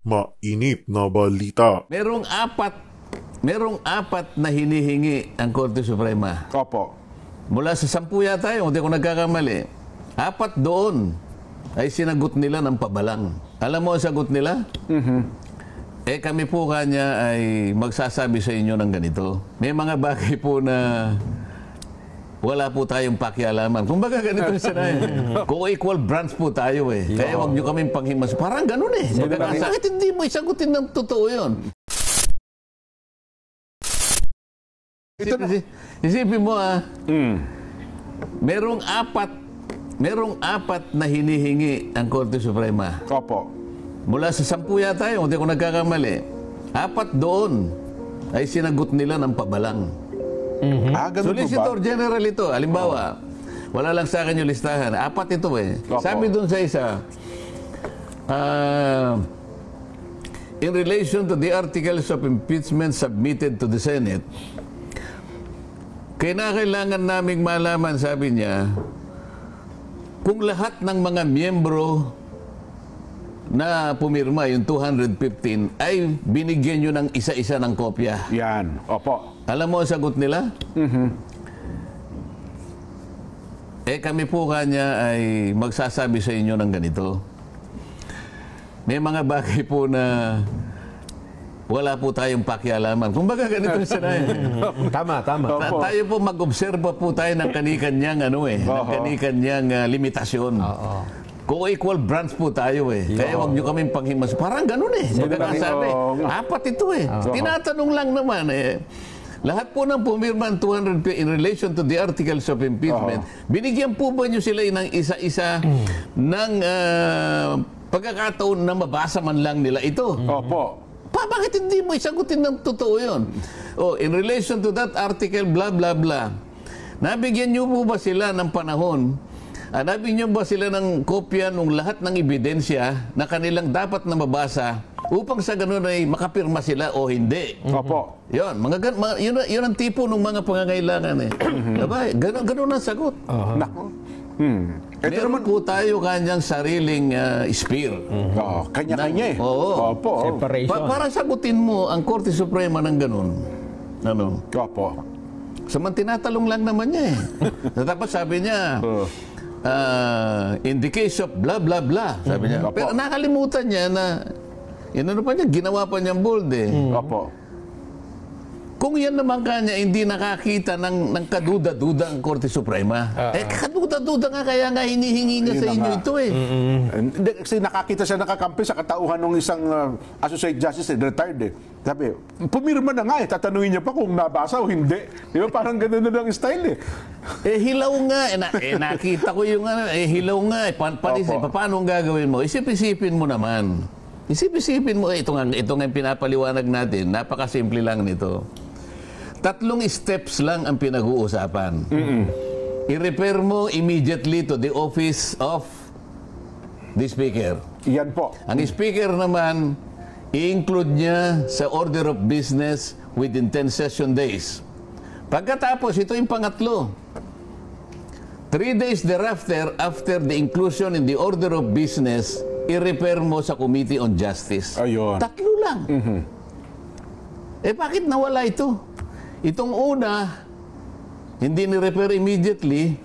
Mainit na balita. Merong apat na hinihingi ang Korte Suprema. Opo. Mula sa 10 yata yun, hindi ko nagkakamali. 4 doon ay sinagot nila ng pabalang. Alam mo ang sagot nila? Kami po kanya ay magsasabi sa inyo ng ganito. May mga bagay po na wala po tayong pakialaman. Kung baga ganito sila co-equal branch po tayo Kaya wag nyo kaming panghimas. Parang ganun Bakit hindi mo isagutin ng totoo yun? Isipin mo merong apat na hinihingi ang Korte Suprema. Opo. Mula sa 10 yata yun, hindi ko nagkakamali. 4 doon ay sinagot nila ng pabalang. Solicitor General ito. Halimbawa, wala lang sa akin yung listahan. 4 ito Opo. Sabi doon sa isa, in relation to the articles of impeachment submitted to the Senate, kailangan naming malaman, sabi niya, kung lahat ng mga miyembro na pumirma, yung 215, ay binigyan nyo ng isa-isa ng kopya. Yan. Opo. Alam mo ang sagot nila? Kami po kanya ay magsasabi sa inyo ng ganito. May mga bagay po na wala po tayong pakialaman. Kung baga ganito sila Tama. Tayo po mag-obserba po tayo ng kanikanyang ng kanikanyang limitasyon. Co-equal branch po tayo Kaya wag nyo kaming panghimas. Parang ganun Sabi, 4 ito Tinatanong lang naman lahat po ng pumirma 200 in relation to the articles of impeachment, binigyan po ba nyo sila ng isa-isa ng pagkakataon na mabasa man lang nila ito? Opo. Bakit hindi mo isagutin ng totoo yun? In relation to that article, blah, blah, blah. Nabigyan nyo po ba sila ng panahon? Nabigyan nyo ba sila ng kopya ng lahat ng ebidensya na kanilang dapat na mabasa upang sa ganun ay makapirma sila o hindi? Opo. Yun, yun ang tipo ng mga pangangailangan Diba? Ganun ang sagot. Nako. Meron po tayo kanyang sariling spear. Kanya-kanya Opo. Separation. Para sagutin mo ang Korte Suprema ng ganun. Opo. Saman tinatalong lang naman niya Tapos sabi niya, in the case of blah, blah, blah, sabi niya. Pero nakalimutan niya na, ginawa pa niyang bold Opo. Kung yan naman kanya hindi nakakita ng kaduda-duda ang Korte Suprema, kaduda-duda nga kaya nga hinihingi niya sa inyo ito Hindi, kasi nakakita siya nakakampi sa katauhan ng isang associate justice retired Sabi, pumirma na nga tatanungin niya pa kung nabasa o hindi. Di ba parang ganun na lang style hilaw nga. Nakita ko yung hilaw nga. Paano ang gagawin mo? Isip-isipin mo naman. Isip-isipin mo, ito nga yung pinapaliwanag natin. Napakasimple lang nito. 3 steps lang ang pinag-uusapan. I-refer mo immediately to the office of the Speaker. Yan po. Ang Speaker naman, i-include niya sa order of business within 10 session days. Pagkatapos, ito yung pangatlo. 3 days thereafter, after the inclusion in the order of business, i-refer mo sa Committee on Justice. Ayun. 3 lang. Bakit nawala ito? Itong una, hindi ni-refer immediately.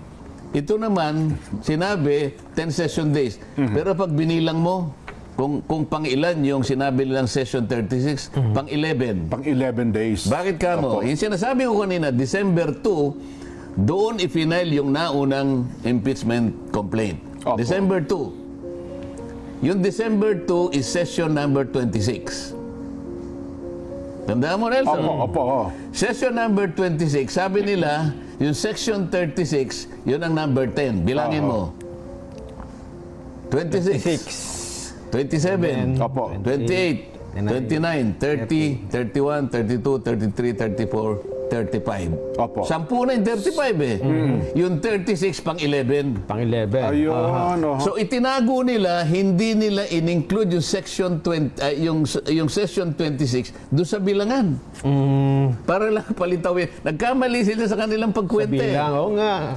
Ito naman, sinabi, 10 session days. Pero pag binilang mo, kung pang-ilan yung sinabi nilang session 36, pang-11. Pang-11 days. Bakit ka mo? Yung sinasabi ko kanina, December 2, doon i-final yung naunang impeachment complaint. Opo. December 2. Yung December 2 is session number 26. Tandaan mo, Nelson? Opo. Session number 26, sabi nila, yung section 36, yun ang number 10. Bilangin mo. 26. 27. Opo. 28. 29. 30. 31. 32. 33. 34. 35. Opo. 10 na yung 35 eh. Yung 36 pang 11. Pang 11. Ayun. So itinago nila, hindi nila in-include yung section 20, yung session 26 doon sa bilangan. Para lang palitawin. Nagkamali sila sa kanilang pagkwenta. Bilang, oo nga.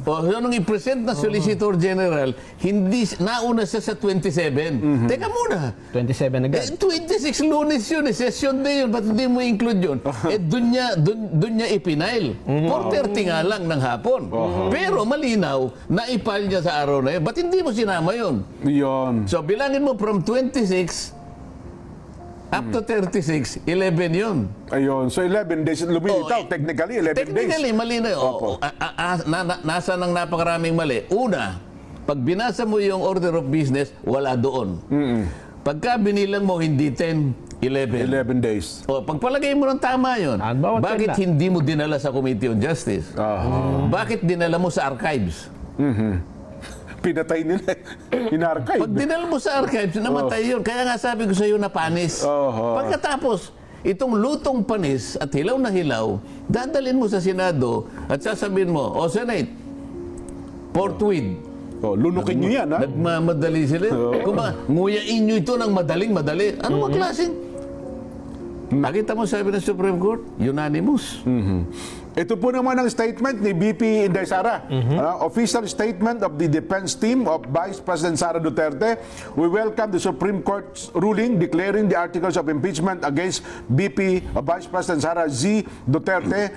So nung i-present na Solicitor General, hindi nauna siya sa 27. Teka muna. 27 agad. 26 Lunes yun, session day yun. Ba't hindi mo include yun? Doon niya ipinail. 4:30 nga lang ng hapon. Pero malinaw, naipal niya sa araw na yun. Ba't hindi mo sinama yun? Yun. So bilangin mo from 26 up to 36, 11 yun. Ayun. So 11 days lumilitaw. Technically, 11 days. Technically, mali na yun. Nasa ng napakaraming mali. Una, pag binasa mo yung order of business, wala doon. Pagka binilang mo, hindi 10, 11. 11 days. Pagpalagay mo ng tama yun, Bawat bakit kailan? hindi mo dinala sa Committee on Justice? Bakit dinala mo sa archives? Pinatay nila. In-archive. Pag dinala mo sa archives, namatay yun. Kaya nga sabi ko sa iyo na panis. Pagkatapos, itong lutong panis at hilaw na hilaw, dadalhin mo sa Senado at sasabihin mo, Senate, forthwith. Lunukin nyo yan, ha? Nagmamadali sila. Nguyain nyo ito ng madaling-madali. Ano mga klaseng? Nakita mo sabi ng Supreme Court? Unanimous. Ito po naman ang statement ni BP Inday Sara. Official statement of the defense team of Vice President Sara Duterte. We welcome the Supreme Court's ruling declaring the articles of impeachment against VP Vice President Sara Z. Duterte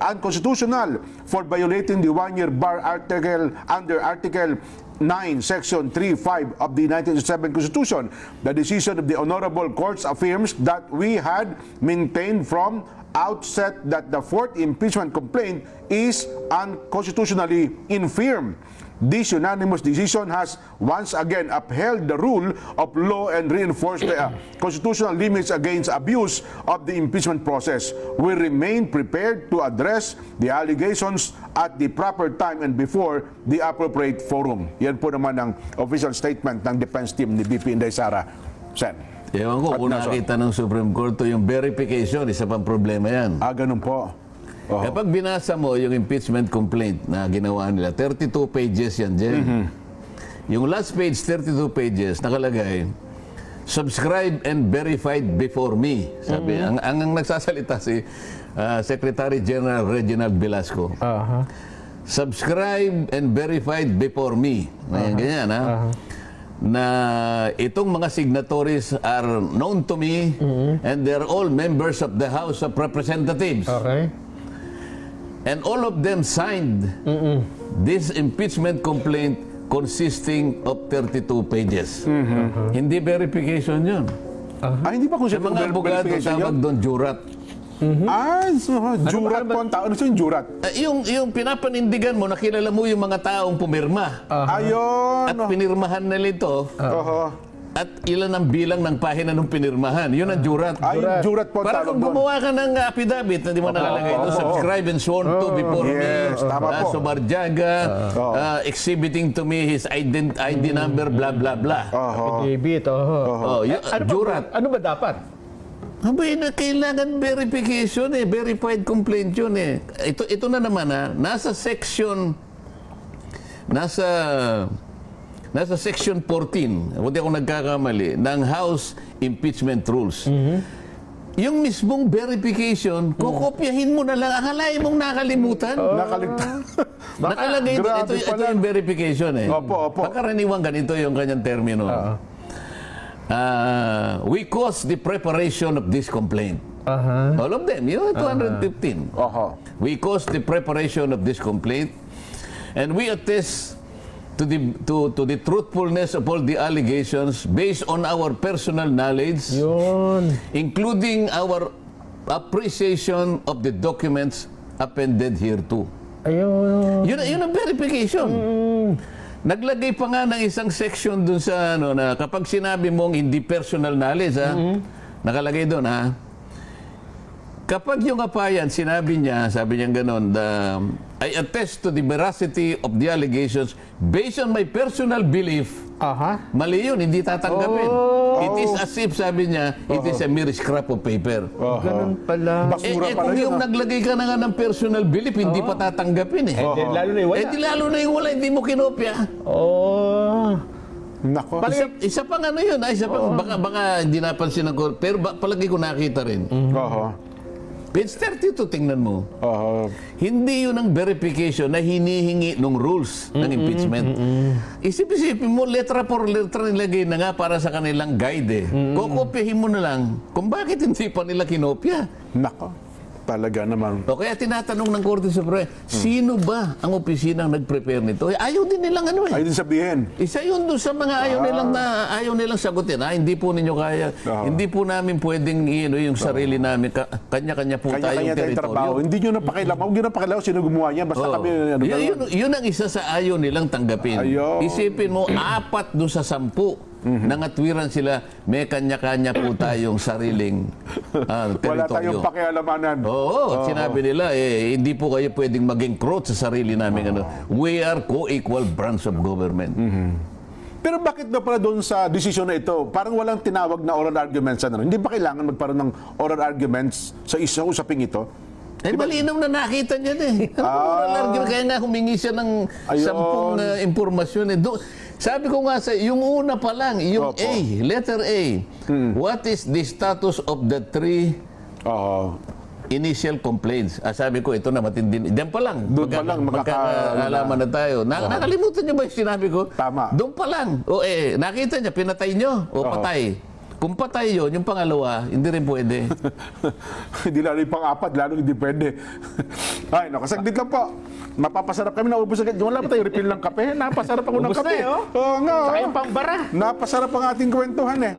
unconstitutional for violating the one-year bar article under Article 9, Section 3.5 of the 1987 Constitution. The decision of the Honorable Courts affirms that we had maintained from outset that the fourth impeachment complaint is unconstitutionally infirm. This unanimous decision has once again upheld the rule of law and reinforced the constitutional limits against abuse of the impeachment process. We remain prepared to address the allegations at the proper time and before the appropriate forum. Yan po naman ang official statement ng defense team ni BP Inday Sara. Sen. Ewan ko, kung nakita ng Supreme Court to yung verification, isa pang problema yan. Ganun po. Kapag binasa mo yung impeachment complaint na ginawa nila, 32 pages yan dyan. Yung last page, 32 pages, nakalagay, subscribed and verified before me. Sabi, ang nagsasalita si Secretary General Reginald Velasco. Subscribed and verified before me. Ganyan, ha? Na itong mga signatories are known to me and they're all members of the House of Representatives. Okay. And all of them signed this impeachment complaint consisting of 32 pages. Hindi verification yun. Hindi ba kung Sa mga abogado, tawag doon jurat. Jurat po ang tao. Ano yung jurat? Yung pinapanindigan mo, nakilala mo yung mga taong pumirma. Ayun. At pinirmahan nila ito. At ilan ang bilang ng pahina ng pinirmahan. Yun ang jurat. Jurat po ang Para tawag kung doon. gumawa ka ng affidavit na di mo nakalagay ito, subscribe and sworn to before me, tama po. Subarjaga, exhibiting to me his ID number, blah, blah, blah. Affidavit, Jurat. Ano ba dapat? Abay na kailangan verification verified complaint yun Ito na naman nasa section section 14, hindi ako nagkakamali, ng House Impeachment Rules. Yung mismong verification, kukopyahin mo na lang, akalain mong nakalimutan. Nakalagay ito yung verification Opo. Pagkaraniwang ganito yung kanyang termino. We caused the preparation of this complaint. All of them, 215. We caused the preparation of this complaint, and we attest to the truthfulness of all the allegations based on our personal knowledge, including our appreciation of the documents appended hereto. Yun ang verification. Naglagay pa nga ng isang section dun sa na kapag sinabi mong hindi personal knowledge nakalagay doon kapag yung apayan sabi niya gano'n, I attest to the veracity of the allegations based on my personal belief. Mali yun, hindi tatanggapin. It is as if, sabi niya, it is a mere scrap of paper. Ganun pala. Basura pala Kung yun. yung naglagay ka na nga ng personal belief, hindi pa tatanggapin eh. Lalo na yung wala. Di lalo na yung wala, hindi mo kinopya. Oh. Nako. Isa pang ano yun, isa pang, baka hindi napansin ako, pero palagi ko nakita rin. Page 32, tingnan mo. Hindi yun ang verification na hinihingi ng rules ng impeachment. Isip-isipin mo, letra por letra nilagay na nga para sa kanilang guide eh. Kokopyahin mo na lang kung bakit hindi pa nila kinopya. Nako. Talaga naman. O kaya tinatanong ng Korte Suprema, sino ba ang opisinang nag-prepare nito? Ayaw din nilang ano eh. Ay din sabihin. Isa yun doon sa mga ayaw nilang sagutin. Hindi po ninyo kaya. Hindi po namin pwedeng yung sarili namin. Kanya-kanya po Kanya-kanya tayong tayong trabaho. teritoryo. Hindi nyo na pakialam. Huwag nyo na pakialam sino gumawa niyan. Basta kami. Yun ang isa sa ayaw nilang tanggapin. Ayaw. Isipin mo, 4 doon sa 10. Nangatwiran sila, may kanya-kanya po tayong sariling teritoryo. Wala tayong pakialamanan. Oo, sinabi nila, hindi po kayo pwedeng mag-encroach sa sarili namin. We are co-equal branch of government. Pero bakit na pala doon sa desisyon na ito, parang walang tinawag na oral arguments? Hindi ba kailangan magkaroon ng oral arguments sa isang usaping ito? Malinaw na nakita niya kaya nga humingi siya ng 10 impormasyon. Sabi ko nga yung una pa lang, yung A, letter A. What is the status of the 3 initial complaints? Sabi ko, ito na matindi. Diyan pa lang. Doon pa lang, magkakaalaman na tayo. Nakalimutan niyo ba yung sinabi ko? Tama. Doon pa lang. Nakita niya, pinatay niyo o patay. Kung patay yun, yung pangalawa, hindi rin pwede. Hindi lalo yung pang-4, lalo hindi pwede. Ay, nakasaglit lang po. Mapapasarap kami, naubos agad. Wala pa tayo refill ng kape. Napasarap ako ng Ubus na kape. eh, oh. Oo nga. Saka yung pangbara. Napasarap ang ating kwentuhan eh.